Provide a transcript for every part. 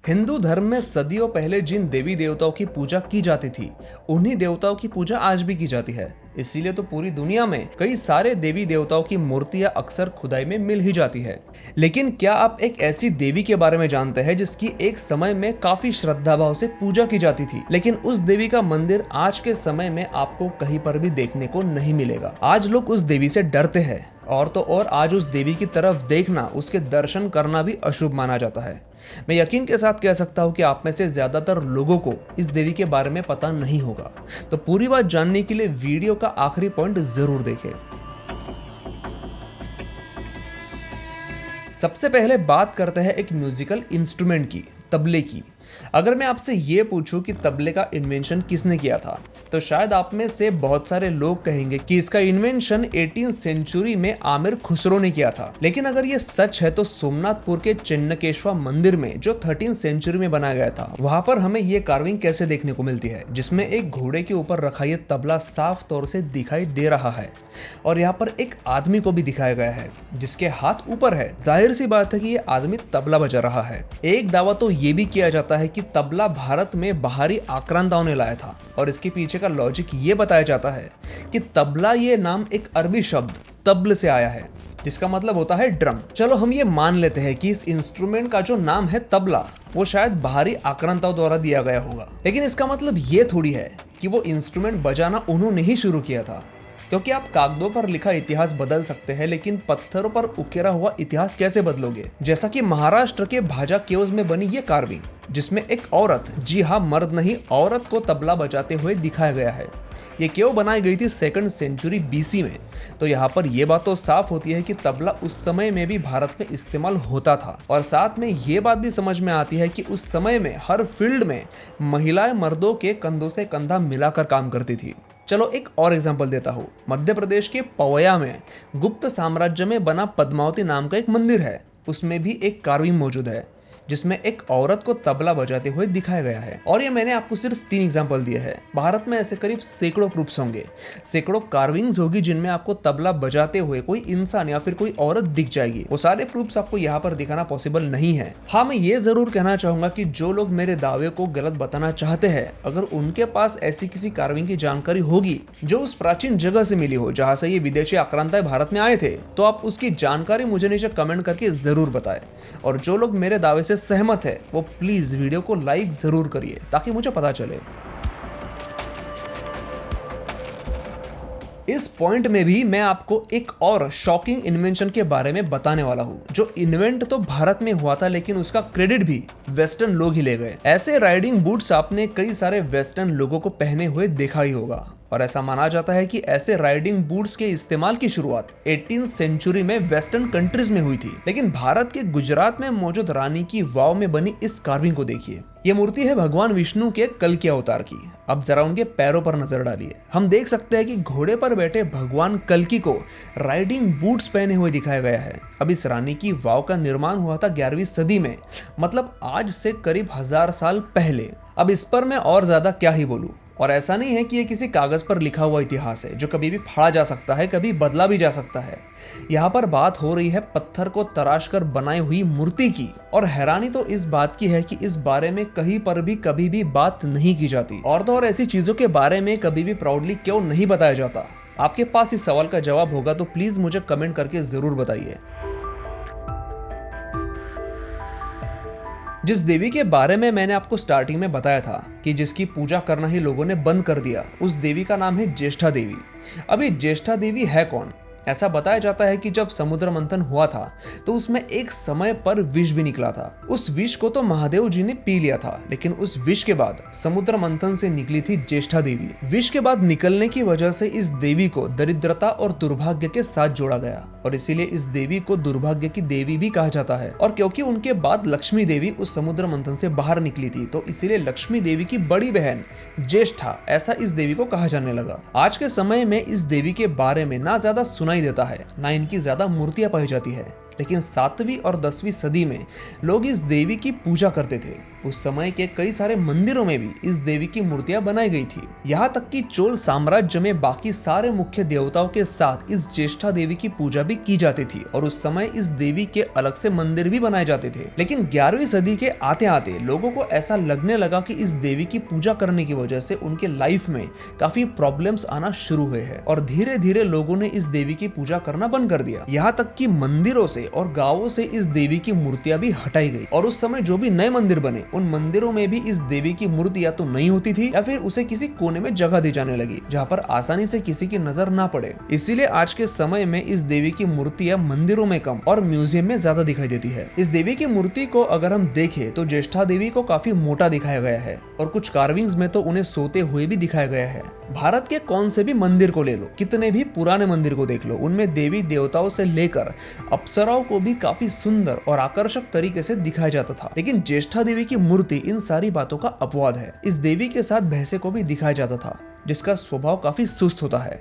हिंदू धर्म में सदियों पहले जिन देवी देवताओं की पूजा की जाती थी, उन्हीं देवताओं की पूजा आज भी की जाती है। इसीलिए तो पूरी दुनिया में कई सारे देवी देवताओं की मूर्तियां अक्सर खुदाई में मिल ही जाती है। लेकिन क्या आप एक ऐसी देवी के बारे में जानते हैं जिसकी एक समय में काफी श्रद्धा भाव से पूजा की जाती थी, लेकिन उस देवी का मंदिर आज के समय में आपको कहीं पर भी देखने को नहीं मिलेगा। आज लोग उस देवी से डरते हैं, और तो और आज उस देवी की तरफ देखना, उसके दर्शन करना भी अशुभ माना जाता है। मैं यकीन के साथ कह सकता हूं कि आप में से ज्यादातर लोगों को इस देवी के बारे में पता नहीं होगा। तो पूरी बात जानने के लिए वीडियो का आखिरी पॉइंट जरूर देखें। सबसे पहले बात करते हैं एक म्यूजिकल इंस्ट्रूमेंट की, तबले की। अगर मैं आपसे ये पूछूं कि तबले का इन्वेंशन किसने किया था, तो शायद आप में से बहुत सारे लोग कहेंगे कि इसका इन्वेंशन 18वीं सेंचुरी में आमिर खुसरो ने किया था। लेकिन अगर ये सच है तो सोमनाथपुर के चिन्नकेश्वर मंदिर में, जो 13वीं सेंचुरी में बनाया गया था, वहां पर हमें ये कार्विंग कैसे देखने को मिलती है, जिसमें एक घोड़े के ऊपर रखा ये तबला साफ तौर से दिखाई दे रहा है, और यहाँ पर एक आदमी को भी दिखाया गया है जिसके हाथ ऊपर है। जाहिर सी बात है कि ये आदमी तबला बजा रहा है। एक दावा तो ये भी किया जाता है कि तबला भारत में बाहरी आक्रांताओं ने लाया था, और इसके पीछे का लॉजिक ये बताया जाता है कि तबला ये नाम एक अरबी शब्द तब्ल से आया है, जिसका मतलब होता है ड्रम। चलो हम ये मान लेते हैं कि इस इंस्ट्रूमेंट का जो नाम है तबला, वो शायद बाहरी आक्रांताओं द्वारा दिया गया होगा, लेकिन इसका मतलब ये थोड़ी है कि वो इंस्ट्रूमेंट बजाना उन्होंने ही शुरू किया था। क्योंकि आप कागजों पर लिखा इतिहास बदल सकते हैं, लेकिन पत्थरों पर उकेरा हुआ इतिहास कैसे बदलोगे। जैसा कि महाराष्ट्र के भाजा केव्स में बनी ये कार्विंग, जिसमें एक औरत, जी हाँ मर्द नहीं, औरत को तबला बजाते हुए दिखाया गया है। ये केव बनाई गई थी 2nd सेंचुरी BC में। तो यहाँ पर यह बात तो साफ होती है कि तबला उस समय में भी भारत में इस्तेमाल होता था, और साथ में ये बात भी समझ में आती है कि उस समय में हर फील्ड में महिलाएं मर्दों के कंधों से कंधा मिलाकर काम करती थी। चलो एक और एग्जांपल देता हूँ। मध्य प्रदेश के पवैया में गुप्त साम्राज्य में बना पद्मावती नाम का एक मंदिर है। उसमें भी एक कार्विंग मौजूद है जिसमें एक औरत को तबला बजाते हुए दिखाया गया है। और ये मैंने आपको सिर्फ 3 एग्जांपल दिए हैं। भारत में ऐसे करीब सैकड़ों प्रूफ्स होंगे, सैकड़ों कार्विंग्स होगी जिनमें आपको तबला बजाते हुए कोई इंसान या फिर कोई औरत दिख जाएगी। वो सारे प्रूफ्स आपको यहाँ पर दिखाना पॉसिबल नहीं है। हाँ, मैं ये जरूर कहना चाहूंगा कि जो लोग मेरे दावे को गलत बताना चाहते हैं, अगर उनके पास ऐसी किसी कार्विंग की जानकारी होगी जो उस प्राचीन जगह से मिली हो जहां से ये विदेशी आक्रांताएं भारत में आए थे, तो आप उसकी जानकारी मुझे नीचे कमेंट करके जरूर बताएं। और जो लोग मेरे दावे से सहमत है, वो प्लीज वीडियो को लाइक जरूर करिए ताकि मुझे पता चले। इस पॉइंट में भी मैं आपको एक और शॉकिंग इन्वेंशन के बारे में बताने वाला हूँ, जो इन्वेंट तो भारत में हुआ था, लेकिन उसका क्रेडिट भी वेस्टर्न लोग ही ले गए। ऐसे राइडिंग बूट्स आपने कई सारे वेस्टर्न लोगों को पहने हुए देखा ही होगा, और ऐसा माना जाता है कि ऐसे राइडिंग बूट्स के इस्तेमाल की शुरुआत 18वीं सेंचुरी में वेस्टर्न कंट्रीज में हुई थी। लेकिन भारत के गुजरात में मौजूद रानी की वाव में बनी इस कार्विंग को देखिए। ये मूर्ति है भगवान विष्णु के कल्कि अवतार की। अब जरा उनके पैरों पर नजर डालिए। हम देख सकते हैं कि घोड़े पर बैठे भगवान कल्कि को राइडिंग बूट्स पहने हुए दिखाया गया है। अब इस रानी की वाव का निर्माण हुआ था 11वीं सदी में, मतलब आज से करीब 1000 साल पहले। अब इस पर मैं और ज्यादा क्या ही बोलूं। और ऐसा नहीं है कि ये किसी कागज पर लिखा हुआ इतिहास है जो कभी भी फाड़ा जा सकता है, कभी बदला भी जा सकता है। यहाँ पर बात हो रही है पत्थर को तराश कर बनाई हुई मूर्ति की। और हैरानी तो इस बात की है कि इस बारे में कहीं पर भी कभी भी बात नहीं की जाती, और तो और ऐसी चीजों के बारे में कभी भी प्राउडली क्यों नहीं बताया जाता। आपके पास इस सवाल का जवाब होगा तो प्लीज मुझे कमेंट करके जरूर बताइए। जिस देवी के बारे में मैंने आपको स्टार्टिंग में बताया था कि जिसकी पूजा करना ही लोगों ने बंद कर दिया, उस देवी का नाम है ज्येष्ठा देवी। अब ये ज्येष्ठा देवी है कौन? ऐसा बताया जाता है कि जब समुद्र मंथन हुआ था तो उसमें एक समय पर विष भी निकला था। उस विष को तो महादेव जी ने पी लिया था, लेकिन उस विष के बाद समुद्र मंथन से निकली थी ज्येष्ठा देवी। विष के बाद निकलने की वजह से इस देवी को दरिद्रता और दुर्भाग्य के साथ जोड़ा गया, और इसीलिए इस देवी को दुर्भाग्य की देवी भी कहा जाता है। और क्योंकि उनके बाद लक्ष्मी देवी उस समुद्र मंथन से बाहर निकली थी, तो इसीलिए लक्ष्मी देवी की बड़ी बहन ज्येष्ठा, ऐसा इस देवी को कहा जाने लगा। आज के समय में इस देवी के बारे में ना ज्यादा सुनाई देता है, ना इनकी ज्यादा मूर्तियां पाई जाती है, लेकिन 7वीं और 10वीं सदी में लोग इस देवी की पूजा करते थे। उस समय के कई सारे मंदिरों में भी इस देवी की मूर्तियां बनाई गई थी। यहाँ तक कि चोल साम्राज्य में बाकी सारे मुख्य देवताओं के साथ इस ज्येष्ठा देवी की पूजा भी की जाती थी और उस समय इस देवी के अलग से मंदिर भी बनाए जाते थे। लेकिन 11वीं सदी के आते आते लोगों को ऐसा लगने लगा कि इस देवी की पूजा करने की वजह से उनके लाइफ में काफी प्रॉब्लम्स आना शुरू हुए हैं और धीरे धीरे लोगों ने इस देवी की पूजा करना बंद कर दिया। यहाँ तक कि मंदिरों से और गांवों से इस देवी की मूर्तियां भी हटाई गई और उस समय जो भी नए मंदिर बने उन मंदिरों में भी इस देवी की मूर्ति या तो नहीं होती थी या फिर उसे किसी कोने में जगह दी जाने लगी जहाँ पर आसानी से किसी की नजर ना पड़े। इसीलिए आज के समय में इस देवी की मूर्तियां मंदिरों में कम और म्यूजियम में ज्यादा दिखाई देती है। इस देवी की मूर्ति को अगर हम देखें तो ज्येष्ठा देवी को काफी मोटा दिखाया गया है और कुछ कार्विंग्स में तो उन्हें सोते हुए भी दिखाया गया है। भारत के कौन से भी मंदिर को ले लो, कितने भी पुराने मंदिर को देख लो, उनमें देवी देवताओं से लेकर अप्सराओं को भी काफी सुंदर और आकर्षक तरीके से दिखाया जाता था। लेकिन ज्येष्ठा देवी की मूर्ति इन सारी बातों का अपवाद है। इस देवी के साथ भैंसे को भी दिखाया जाता था जिसका स्वभाव काफी सुस्त होता है।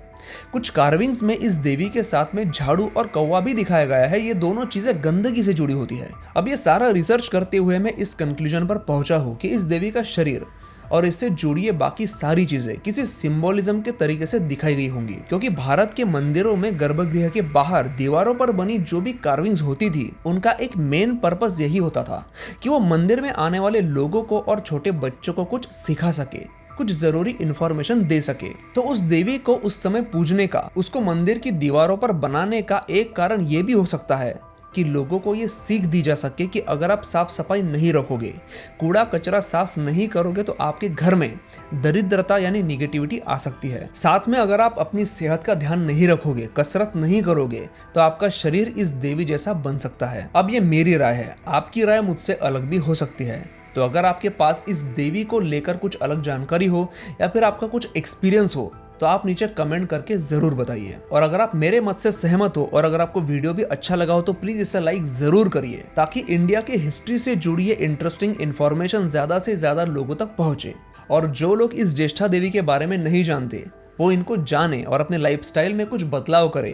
कुछ कार्विंग्स में इस देवी के साथ में झाड़ू और कौवा भी दिखाया गया है। ये दोनों चीजें गंदगी से जुड़ी होती है। अब ये सारा रिसर्च करते हुए मैं इस कंक्लूजन पर पहुंचा हूं कि इस देवी का शरीर और इससे जुड़ी बाकी सारी चीजें किसी सिंबोलिज्म के तरीके से दिखाई गई होंगी, क्योंकि भारत के मंदिरों में गर्भगृह के बाहर दीवारों पर बनी जो भी कार्विंग्स होती थी उनका एक मेन पर्पस यही होता था कि वो मंदिर में आने वाले लोगों को और छोटे बच्चों को कुछ सिखा सके, कुछ जरूरी इंफॉर्मेशन दे सके। तो उस देवी को उस समय पूजने का, उसको मंदिर की दीवारों पर बनाने का एक कारण ये भी हो सकता है कि लोगों को ये सीख दी जा सके कि अगर आप साफ सफाई नहीं रखोगे, कूड़ा कचरा साफ नहीं करोगे तो आपके घर में दरिद्रता यानी निगेटिविटी आ सकती है। साथ में अगर आप अपनी सेहत का ध्यान नहीं रखोगे, कसरत नहीं करोगे तो आपका शरीर इस देवी जैसा बन सकता है। अब ये मेरी राय है, आपकी राय मुझसे अलग भी हो सकती है। तो अगर आपके पास इस देवी को लेकर कुछ अलग जानकारी हो या फिर आपका कुछ एक्सपीरियंस हो तो आप नीचे कमेंट करके जरूर बताइए। और अगर आप मेरे मत से सहमत हो और अगर आपको वीडियो भी अच्छा लगा हो तो प्लीज इसे लाइक जरूर करिए ताकि इंडिया के हिस्ट्री से जुड़ी ये इंटरेस्टिंग इन्फॉर्मेशन ज्यादा से ज्यादा लोगों तक पहुंचे और जो लोग इस ज्येष्ठा देवी के बारे में नहीं जानते वो इनको जाने और अपने लाइफस्टाइल में कुछ बदलाव करें।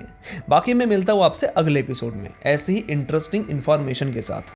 बाकी मैं मिलता हूँ आपसे अगले एपिसोड में ऐसे ही इंटरेस्टिंग इन्फॉर्मेशन के साथ।